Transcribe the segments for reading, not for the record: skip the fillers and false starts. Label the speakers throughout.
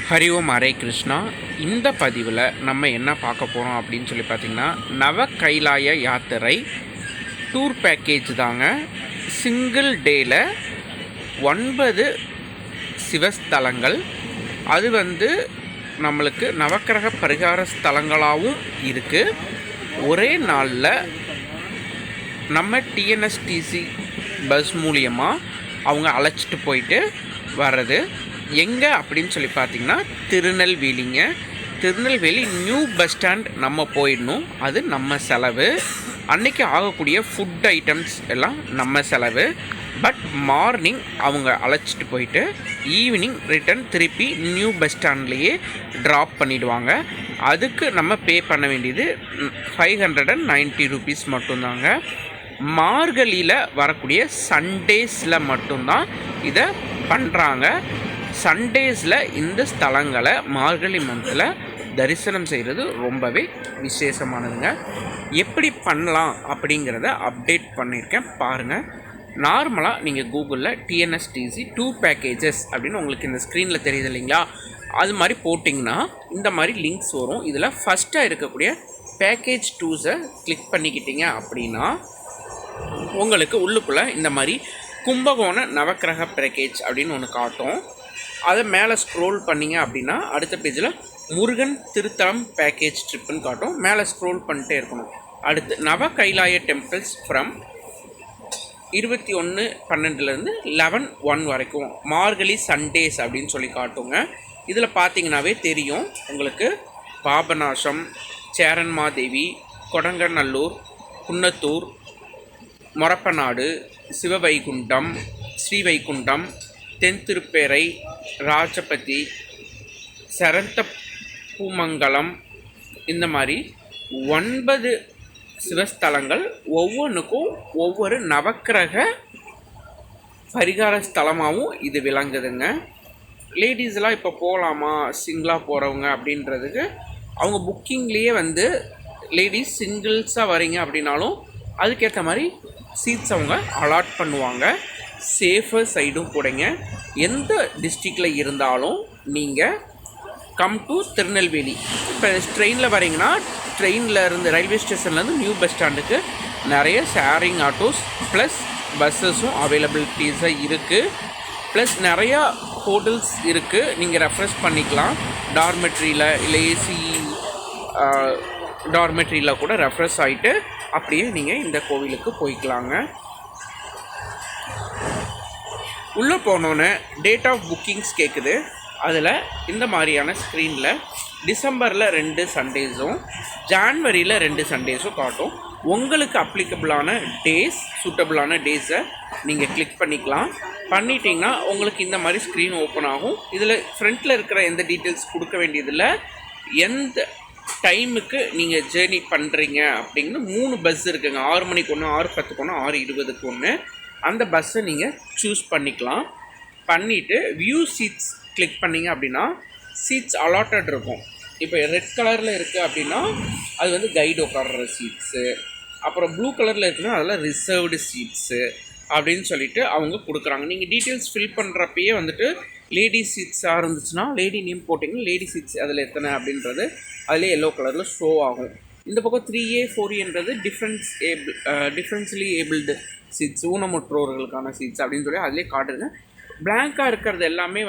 Speaker 1: ஹரி ஓம் ஹரே கிருஷ்ணா. இந்த பதிவில் நம்ம என்ன பார்க்க போகிறோம் அப்படின்னு சொல்லி பார்த்திங்கன்னா, நவ கைலாய யாத்திரை டூர் பேக்கேஜ் தாங்க. சிங்கிள் டேயில் 9 சிவஸ்தலங்கள், அது நம்மளுக்கு நவக்கிரக பரிகார ஸ்தலங்களாகவும் இருக்குது. ஒரே நாளில் நம்ம டிஎன்எஸ்டிசி பஸ் மூலியமாக அவங்க அழைச்சிட்டு போயிட்டு வர்றது. எங்கே அப்படின்னு சொல்லி பார்த்திங்கன்னா திருநெல்வேலிங்க. திருநெல்வேலி நியூ பஸ் ஸ்டாண்ட் நம்ம போயிடணும். அது நம்ம செலவு. அன்றைக்கி ஆகக்கூடிய ஃபுட் ஐட்டம்ஸ் எல்லாம் நம்ம செலவு. பட் மார்னிங் அவங்க அழைச்சிட்டு போயிட்டு ஈவினிங் ரிட்டன் திருப்பி நியூ பஸ் ஸ்டாண்ட்லேயே ட்ராப் பண்ணிவிடுவாங்க. அதுக்கு நம்ம பே பண்ண வேண்டியது 590 rupees மட்டும்தாங்க. மார்கழியில் வரக்கூடிய சண்டேஸில் மட்டும்தான் இதை பண்ணுறாங்க. சண்டேஸில் இந்த ஸ்தலங்களை மார்கழி மந்தில் தரிசனம் செய்கிறது ரொம்பவே விசேஷமானதுங்க. எப்படி பண்ணலாம் அப்படிங்கிறத அப்டேட் பண்ணியிருக்கேன் பாருங்கள். நார்மலாக நீங்கள் கூகுளில் டிஎன்எஸ்டிசி டூர் பேக்கேஜஸ் அப்படின்னு உங்களுக்கு இந்த ஸ்க்ரீனில் தெரியுது இல்லைங்களா, அது மாதிரி போட்டிங்கன்னா இந்த மாதிரி லிங்க்ஸ் வரும். இதில் ஃபஸ்ட்டாக இருக்கக்கூடிய பேக்கேஜ் டூஸை கிளிக் பண்ணிக்கிட்டீங்க அப்படின்னா உங்களுக்கு உள்ளுக்குள்ளே இந்த மாதிரி கும்பகோண நவக்கிரக பேக்கேஜ் அப்படின்னு ஒன்று காட்டும். அதை மேலே ஸ்க்ரோல் பண்ணிங்க அப்படின்னா அடுத்த பேஜில் முருகன் திருத்தலம் பேக்கேஜ் ட்ரிப்புன்னு காட்டும். மேலே ஸ்க்ரோல் பண்ணிட்டே இருக்கணும். அடுத்து நவ கைலாய டெம்பிள்ஸ் ஃப்ரம் 21/12 11/1 வரைக்கும் மார்கழி சண்டேஸ் அப்படின்னு சொல்லி காட்டுங்க. இதில் பார்த்தீங்கன்னாவே தெரியும் உங்களுக்கு. பாபநாசம், சேரன்மாதேவி, கொடங்கநல்லூர், குன்னத்தூர், மொரப்பநாடு, சிவவைகுண்டம், ஸ்ரீவைகுண்டம், தென்திருப்பேரை, ராஜபதி, சரந்த பூமங்கலம், இந்த மாதிரி 9 சிவஸ்தலங்கள். ஒவ்வொன்றுக்கும் ஒவ்வொரு நவக்கிரக பரிகார ஸ்தலமாகவும் இது விளங்குதுங்க. லேடிஸ்லாம் இப்போ போகலாமா சிங்கிளாக போகிறவங்க அப்படின்றதுக்கு அவங்க புக்கிங்லேயே லேடிஸ் சிங்கிள்ஸாக வரீங்க அப்படின்னாலும் அதுக்கேற்ற மாதிரி சீட்ஸ் அவங்க அலாட் பண்ணுவாங்க. சேஃபர் சைடும் கூடங்க. எந்த டிஸ்ட்ரிக்டில் இருந்தாலும் நீங்கள் கம் டு திருநெல்வேலி. இப்போ ட்ரெயினில் வரீங்கன்னா ட்ரெயினில் இருந்து ரயில்வே ஸ்டேஷன்லேருந்து நியூ பஸ் ஸ்டாண்டுக்கு நிறைய ஷேரிங் ஆட்டோஸ் ப்ளஸ் பஸ்ஸஸும் அவைலபிலிட்டிஸாக இருக்குது. ப்ளஸ் நிறையா ஹோட்டல்ஸ் இருக்குது. நீங்கள் ரெஃப்ரெஷ் பண்ணிக்கலாம். டார்மெட்ரியில் இல்லை ஏசி டார்மெட்ரியில் கூட ரெஃப்ரெஷ் ஆகிட்டு அப்படியே நீங்கள் இந்த கோவிலுக்கு போய்க்கலாங்க. உள்ளே போனோன்னே டேட் ஆஃப் புக்கிங்ஸ் கேட்குது. அதில் இந்த மாதிரியான ஸ்க்ரீனில் டிசம்பரில் 2 சண்டேஸும் ஜான்வரியில் 2 சண்டேஸும் காட்டும். உங்களுக்கு அப்ளிகபிளான டேஸ், சூட்டபிளான டேஸை நீங்கள் கிளிக் பண்ணிக்கலாம். பண்ணிட்டீங்கன்னா உங்களுக்கு இந்த மாதிரி ஸ்க்ரீன் ஓப்பன் ஆகும். இதில் ஃப்ரண்ட்டில் இருக்கிற எந்த டீட்டெயில்ஸ் கொடுக்க வேண்டியதில்லை. எந்த டைமுக்கு நீங்கள் ஜேர்னி பண்ணுறீங்க அப்படிங்கிற 3 பஸ் இருக்குங்க. 6 மணிக்கு ஒன்று, 6:10க்கு ஒன்று, 6:20க்கு ஒன்று. அந்த பஸ்ஸை நீங்கள் சூஸ் பண்ணிக்கலாம். பண்ணிவிட்டு வியூ சீட்ஸ் கிளிக் பண்ணிங்க அப்படின்னா சீட்ஸ் அலாட்டட் இருக்கும். இப்போ ரெட் கலரில் இருக்குது அப்படின்னா அது கைடு உட்கார்ற சீட்ஸு. அப்புறம் ப்ளூ கலரில் இருக்குன்னா அதெல்லாம் ரிசர்வ்டு சீட்ஸு அப்படின்னு சொல்லிட்டு அவங்க கொடுக்குறாங்க. நீங்கள் டீட்டெயில்ஸ் ஃபில் பண்ணுறப்பயே லேடிஸ் சீட்ஸாக இருந்துச்சுன்னா லேடி நேம் போட்டிங்கன்னா லேடி சீட்ஸ் அதில் எத்தனை அப்படின்றது அதிலே எல்லோ கலரில் ஷோ ஆகும். இந்த பக்கம் 3A 4Aன்றது டிஃப்ரென்ஸ்லி ஏபிள்டு சீட்ஸ், ஊனமுற்றோர்களுக்கான சீட்ஸ் அப்படின்னு சொல்லி அதிலே காட்டுங்க. பிளாங்காக இருக்கிறது எல்லாமே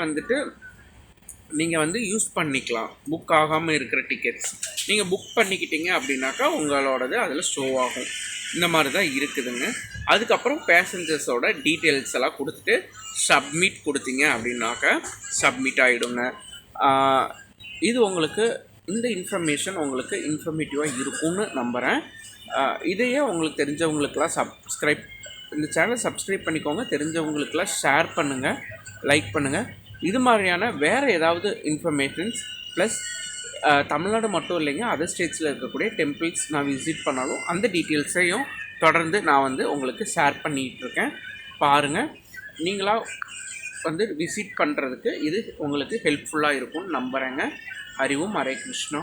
Speaker 1: நீங்கள் யூஸ் பண்ணிக்கலாம். புக் ஆகாமல் இருக்கிற டிக்கெட்ஸ் நீங்கள் புக் பண்ணிக்கிட்டீங்க அப்படின்னாக்கா உங்களோடது அதில் ஷோ ஆகும். இந்த மாதிரி தான் இருக்குதுங்க. அதுக்கப்புறம் பேசஞ்சர்ஸோட டீட்டெயில்ஸ் எல்லாம் கொடுத்துட்டு சப்மிட் கொடுத்தீங்க அப்படின்னாக்கா சப்மிட் ஆகிடுங்க. இது உங்களுக்கு இந்த இன்ஃபர்மேஷன் உங்களுக்கு இன்ஃபர்மேட்டிவாக இருக்கும்னு நம்புகிறேன். இதையே உங்களுக்கு தெரிஞ்சவங்களுக்கெல்லாம் இந்த சேனலை சப்ஸ்கிரைப் பண்ணிக்கோங்க. தெரிஞ்சவங்களுக்கெல்லாம் ஷேர் பண்ணுங்கள், லைக் பண்ணுங்கள். இது மாதிரியான வேறு ஏதாவது இன்ஃபர்மேஷன்ஸ் ப்ளஸ் தமிழ்நாடு மட்டும் இல்லைங்க, அதர் ஸ்டேட்ஸில் இருக்கக்கூடிய டெம்பிள்ஸ் நான் விசிட் பண்ணாலும் அந்த டீட்டெயில்ஸையும் தொடர்ந்து நான் உங்களுக்கு ஷேர் பண்ணிகிட்ருக்கேன். பாருங்கள். நீங்களாக விசிட் பண்ணுறதுக்கு இது உங்களுக்கு ஹெல்ப்ஃபுல்லாக இருக்கும்னு நம்புகிறேங்க. ஹரி ஓம் ஹரே கிருஷ்ணா.